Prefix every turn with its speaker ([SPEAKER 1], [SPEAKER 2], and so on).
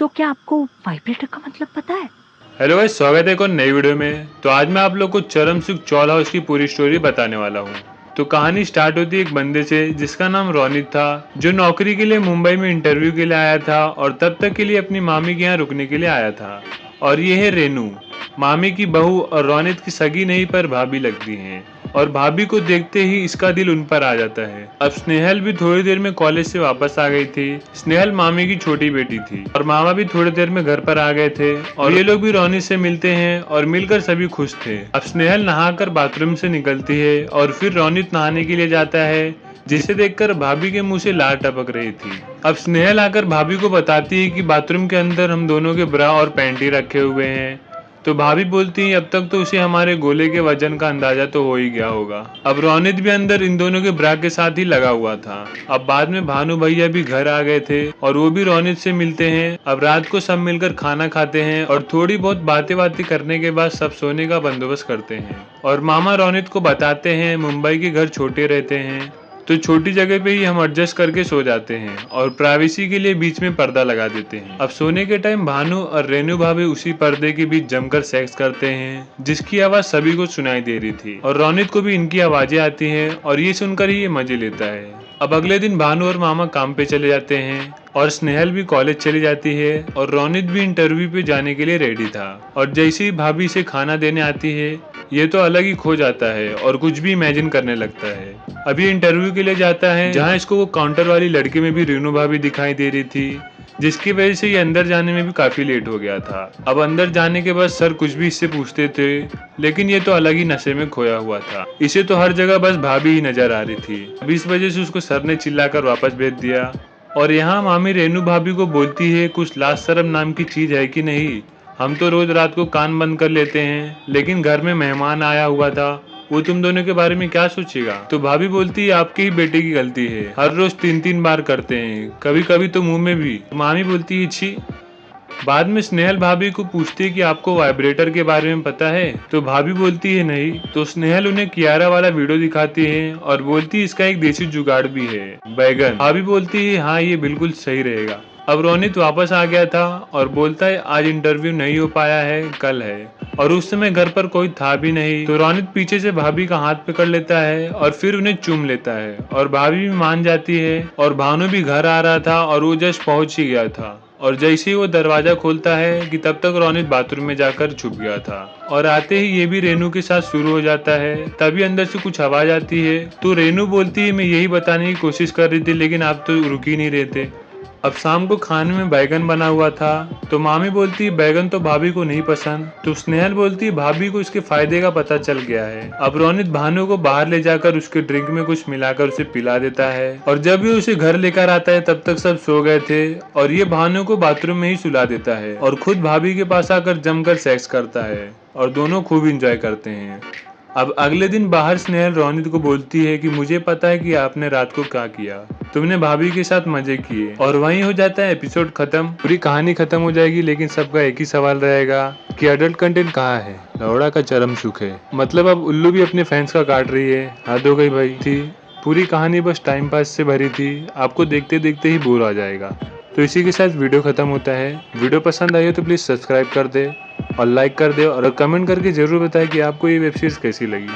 [SPEAKER 1] तो क्या आपको वाइब्रेटर का मतलब पता है?
[SPEAKER 2] हेलो भाई, स्वागत है एक और नई वीडियो में। तो आज मैं आप लोग को चरम सुख चौल हाउस की पूरी स्टोरी बताने वाला हूँ। तो कहानी स्टार्ट होती है एक बंदे से जिसका नाम रोनित था, जो नौकरी के लिए मुंबई में इंटरव्यू के लिए आया था और तब तक के लिए अपनी मामी के यहाँ रुकने के लिए आया था। और ये है रेनू, मामी की बहू और रोनित की सगी नहीं पर भाभी लगती हैं। और भाभी को देखते ही इसका दिल उन पर आ जाता है। अब स्नेहल भी थोड़ी देर में कॉलेज से वापस आ गई थी। स्नेहल मामी की छोटी बेटी थी और मामा भी थोड़ी देर में घर पर आ गए थे और ये लोग भी रोनित से मिलते हैं और मिलकर सभी खुश थे। अब स्नेहल नहाकर बाथरूम से निकलती है और फिर रोनित नहाने के लिए जाता है, जिसे देखकर भाभी के मुंह से लार टपक रही थी। अब स्नेहल आकर भाभी को बताती है कि बाथरूम के अंदर हम दोनों के ब्रा और पैंटी रखे हुए हैं। तो भाभी बोलती है अब तक तो उसे हमारे गोले के वजन का अंदाजा तो हो ही गया होगा। अब रोनित भी अंदर इन दोनों के ब्रा के साथ ही लगा हुआ था। अब बाद में भानु भैया भी घर आ गए थे और वो भी रोनित से मिलते हैं। अब रात को सब मिलकर खाना खाते हैं और थोड़ी बहुत बातें करने के बाद सब सोने का बंदोबस्त करते हैं। और मामा रोनित को बताते हैं मुंबई के घर छोटे रहते हैं, तो छोटी जगह पे ही हम एडजस्ट करके सो जाते हैं और प्राइवेसी के लिए बीच में पर्दा लगा देते हैं। अब सोने के टाइम भानु और रेनू भाभी उसी पर्दे के बीच जमकर सेक्स करते हैं, जिसकी आवाज सभी को सुनाई दे रही थी और रोनित को भी इनकी आवाजें आती हैं और ये सुनकर ही ये मजे लेता है। अब अगले दिन भानु और मामा काम पे चले जाते हैं और स्नेहल भी कॉलेज चली जाती है और रोनित भी इंटरव्यू पे जाने के लिए रेडी था। और जैसे ही भाभी से खाना देने आती है, ये तो अलग ही खो जाता है और कुछ भी इमेजिन करने लगता है। अभी इंटरव्यू के लिए जाता है जहां इसको वो काउंटर वाली लड़की में भी रेनू भाभी दिखाई दे रही थी, जिसकी वजह से ये अंदर जाने में भी काफी लेट हो गया था। अब अंदर जाने के बाद सर कुछ भी इससे पूछते थे, लेकिन ये तो अलग ही नशे में खोया हुआ था। इसे तो हर जगह बस भाभी ही नजर आ रही थी। अब इस वजह से उसको सर ने चिल्लाकर वापस भेज दिया। और यहाँ मामी रेनू भाभी को बोलती है कुछ लाज शर्म नाम की चीज है कि नहीं। हम तो रोज रात को कान बंद कर लेते हैं, लेकिन घर में मेहमान आया हुआ था, वो तुम दोनों के बारे में क्या सोचेगा। तो भाभी बोलती है आपके ही बेटे की गलती है, हर रोज 3-3 बार करते हैं, कभी कभी तो मुंह में भी। मामी बोलती है छी। बाद में स्नेहल भाभी को पूछती है कि आपको वाइब्रेटर के बारे में पता है। तो भाभी बोलती है नहीं। तो स्नेहल उन्हें कियारा वाला वीडियो दिखाती है और बोलती है इसका एक देसी जुगाड़ भी है, बैगन। भाभी बोलती है हाँ ये बिल्कुल सही रहेगा। अब रोनित वापस आ गया था और बोलता है आज इंटरव्यू नहीं हो पाया है, कल है। और उस समय घर पर कोई था भी नहीं। तो रोनित पीछे से भाभी का हाथ पकड़ लेता है और फिर उन्हें चूम लेता है और भाभी भी मान जाती है। और भानु भी घर आ रहा था और वो जस्ट पहुंच ही गया था। और जैसे ही वो दरवाजा खोलता है कि तब तक रोनित बाथरूम में जाकर छुप गया था। और आते ही ये भी रेनू के साथ शुरू हो जाता है। तभी अंदर से कुछ आवाज आती है। तो रेनू बोलती है मैं यही बताने की कोशिश कर रही थी, लेकिन आप तो रुक ही नहीं रहे थे। अब शाम को खाने में बैगन बना हुआ था। तो मामी बोलती है बैगन तो भाभी को नहीं पसंद। तो स्नेहल बोलती है भाभी को इसके फायदे का पता चल गया है। अब रोनित भानु को बाहर ले जाकर उसके ड्रिंक में कुछ मिलाकर उसे पिला देता है। और जब ये उसे घर लेकर आता है तब तक सब सो गए थे और ये भानु को बाथरूम में ही सुला देता है और खुद भाभी के पास आकर जमकर सेक्स करता है और दोनों खूब इंजॉय करते हैं। अब अगले दिन बाहर स्नेहल रोनित को बोलती है कि मुझे पता है कि आपने रात को क्या किया, तुमने भाभी के साथ मजे किए। और वहीं हो जाता है एपिसोड खत्म। पूरी कहानी खत्म हो जाएगी, लेकिन सबका एक ही सवाल रहेगा कि अडल्ट कंटेंट कहाँ है। लौड़ा का चरम सुख है। मतलब अब उल्लू भी अपने फैंस का काट रही है। हद हो गई भाई। थी पूरी कहानी बस टाइम पास से भरी थी, आपको देखते देखते ही बोर आ जाएगा। तो इसी के साथ वीडियो खत्म होता है। वीडियो पसंद आई हो तो प्लीज़ सब्सक्राइब कर दे और लाइक कर दे और कमेंट करके जरूर बताएं कि आपको ये वेब सीरीज कैसी लगी।